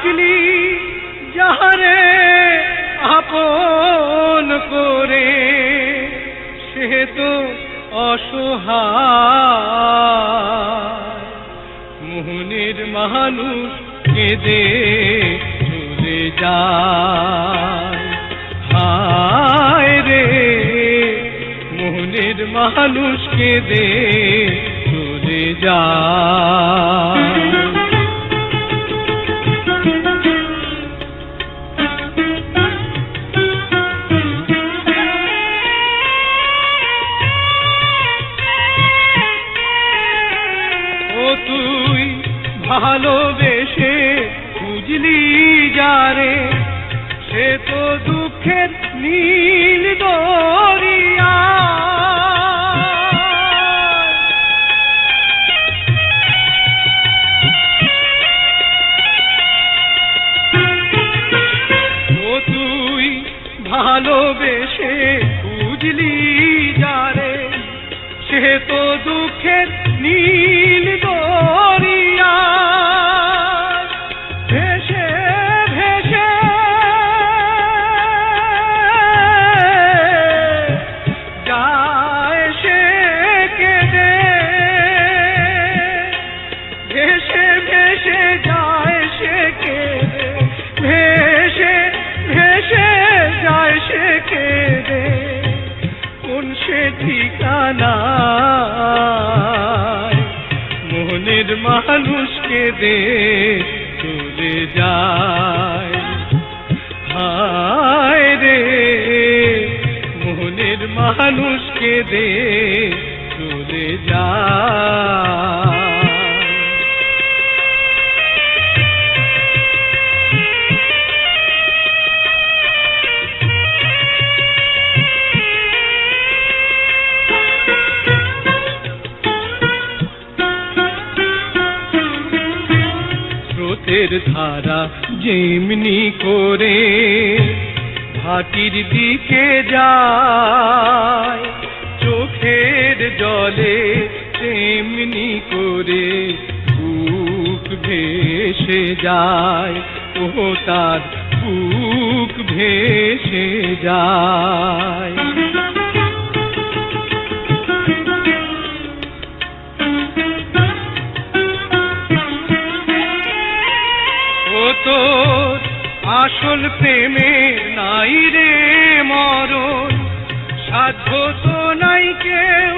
ডাকলি যাহারে আপন করে সে তো অসহায়, মোহনের মানুষ কেঁদে চলে যায়। হায় রে মোহনের মানুষ কেঁদে চলে যায়। তুই ভালোবেসে বুঝলি যারে সে তো দুঃখের নীল দরিয়া। ও তুই ভালোবেসে বুঝলি যারে সে তো দুঃখের নীল দরিয়া। ভেসে ভেসে যায় সে কেঁদে, ভেসে ভেসে যায় সে কেঁদে, ভেসে ভেসে যায় সে কেঁদে। কোন সে ঠিকানা মোহনের মানুষ কেঁদে চলে যায়। হায় রে মোহনের মানুষ কেঁদে চলে যায়। স্রোতের ধারা যেমনি করে ভাটির দিকে যায়, চোখের জলে তেমনি করে বুক ভেসে যায়। ও তার বুক ভেসে যায়। তোর আসল প্রেমে নাই রে মরণ, সাধ্য তো নাই কেউ